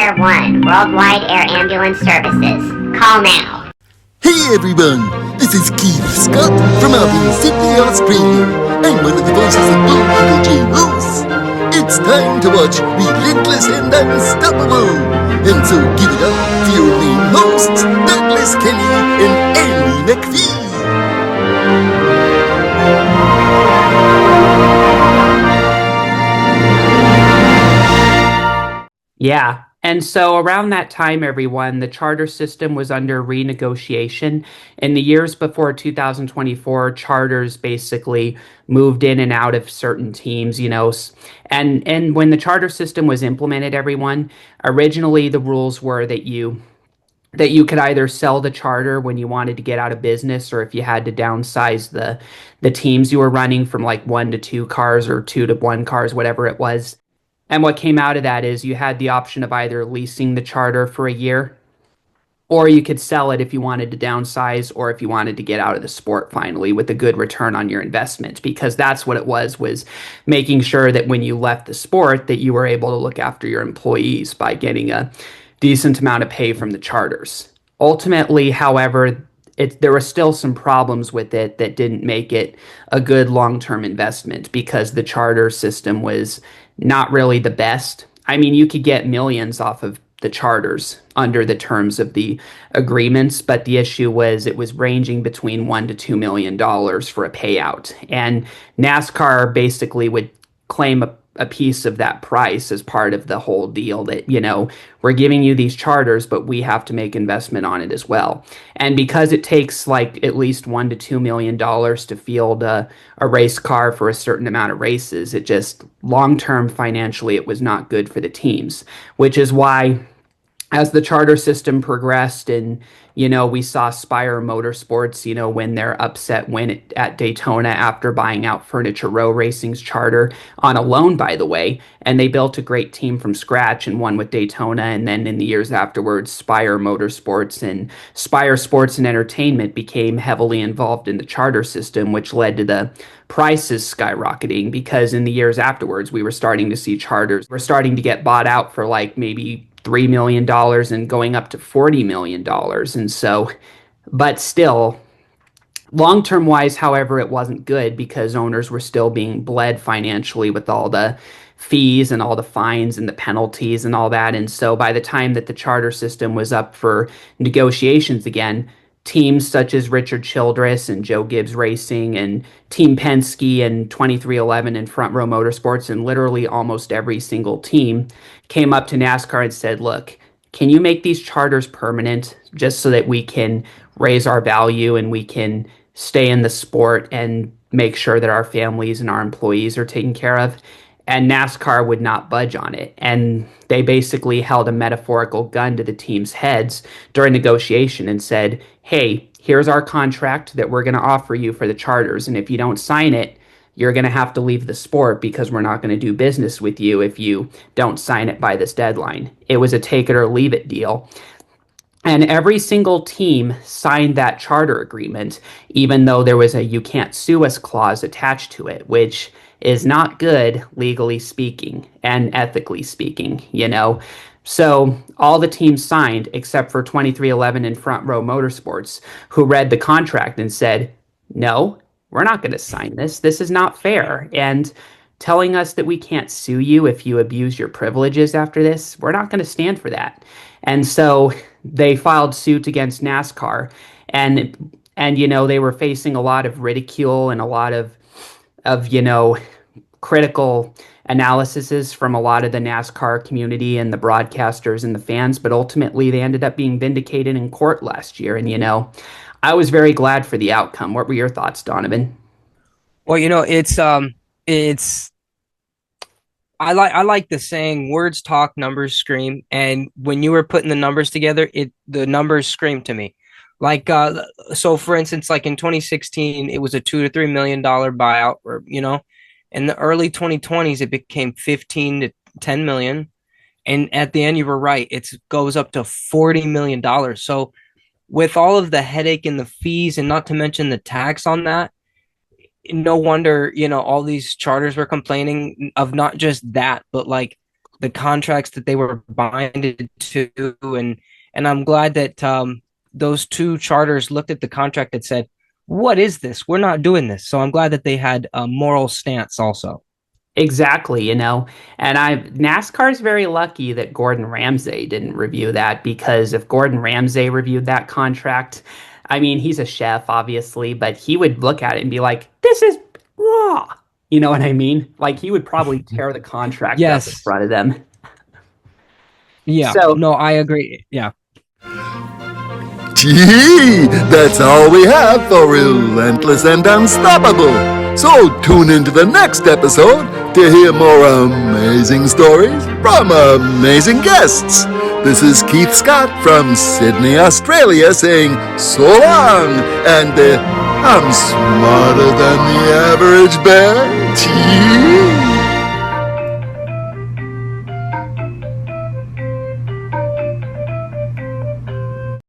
Tier 1 Worldwide Air Ambulance Services. Call now. Hey everyone, this is Keith Scott from Melbourne, Sydney, Australia. I'm one of the voices of Bull Eagle J. Ross. It's time to watch Relentless and Unstoppable. And so give it up for your main hosts, Douglas Kelly and Andy McPhee. Yeah. And so around that time, everyone, the charter system was under renegotiation. In the years before 2024, charters basically moved in and out of certain teams, and when the charter system was implemented, everyone, originally the rules were that you could either sell the charter when you wanted to get out of business, or if you had to downsize the teams you were running from like 1 to 2 cars or 2 to 1 cars, whatever it was. And what came out of that is you had the option of either leasing the charter for a year, or you could sell it if you wanted to downsize, or if you wanted to get out of the sport finally with a good return on your investment, because that's what it was making sure that when you left the sport that you were able to look after your employees by getting a decent amount of pay from the charters. Ultimately, however, there were still some problems with it that didn't make it a good long-term investment, because the charter system was not really the best. I mean, you could get millions off of the charters under the terms of the agreements, but the issue was it was ranging between $1 to $2 million for a payout. And NASCAR basically would claim a piece of that price as part of the whole deal, that, we're giving you these charters, but we have to make investment on it as well. And because it takes like at least $1 to $2 million to field a race car for a certain amount of races, it just long-term financially, it was not good for the teams, which is why as the charter system progressed and, we saw Spire Motorsports, when their upset win at Daytona after buying out Furniture Row Racing's charter on a loan, by the way, and they built a great team from scratch and won with Daytona. And then in the years afterwards, Spire Motorsports and Spire Sports and Entertainment became heavily involved in the charter system, which led to the prices skyrocketing, because in the years afterwards, we were starting to see charters were starting to get bought out for like maybe $3 million and going up to $40 million. And so, but still, long-term wise, however, it wasn't good, because owners were still being bled financially with all the fees and all the fines and the penalties and all that. And so by the time that the charter system was up for negotiations again, teams such as Richard Childress and Joe Gibbs Racing and Team Penske and 2311 and Front Row Motorsports and literally almost every single team came up to NASCAR and said, look, can you make these charters permanent just so that we can raise our value and we can stay in the sport and make sure that our families and our employees are taken care of? And NASCAR would not budge on it. And they basically held a metaphorical gun to the team's heads during negotiation and said, hey, here's our contract that we're going to offer you for the charters. And if you don't sign it, you're going to have to leave the sport, because we're not going to do business with you if you don't sign it by this deadline. It was a take it or leave it deal. And every single team signed that charter agreement, even though there was a you can't sue us clause attached to it, which is not good legally speaking and ethically speaking, So all the teams signed except for 2311 and Front Row Motorsports, who read the contract and said, no, we're not going to sign this. This is not fair. And telling us that we can't sue you if you abuse your privileges after this, we're not going to stand for that. And so they filed suit against NASCAR, and they were facing a lot of ridicule and a lot of critical analyses from a lot of the NASCAR community and the broadcasters and the fans, but ultimately they ended up being vindicated in court last year. And I was very glad for the outcome. What were your thoughts, Donovan? Well, it's I like the saying, words talk, numbers scream. And when you were putting the numbers together, the numbers scream to me. Like, so for instance, like in 2016, it was a $2 to $3 million buyout, or, in the early 2020s, it became 15 to 10 million. And at the end, you were right. It goes up to $40 million. So with all of the headache and the fees, and not to mention the tax on that, no wonder, all these charters were complaining of not just that, but like the contracts that they were binded to, and I'm glad that those two charters looked at the contract and said, "What is this? We're not doing this." So I'm glad that they had a moral stance also. Exactly, and NASCAR's very lucky that Gordon Ramsay didn't review that, because if Gordon Ramsay reviewed that contract, I mean, he's a chef, obviously, but he would look at it and be like, "This is raw." You know what I mean? Like, he would probably tear the contract up in Yes. front of them. Yeah. So, No, I agree. Yeah. Gee, that's all we have for Relentless and Unstoppable. So tune into the next episode to hear more amazing stories from amazing guests. This is Keith Scott from Sydney, Australia, saying so long, and I'm smarter than the average bear. Gee.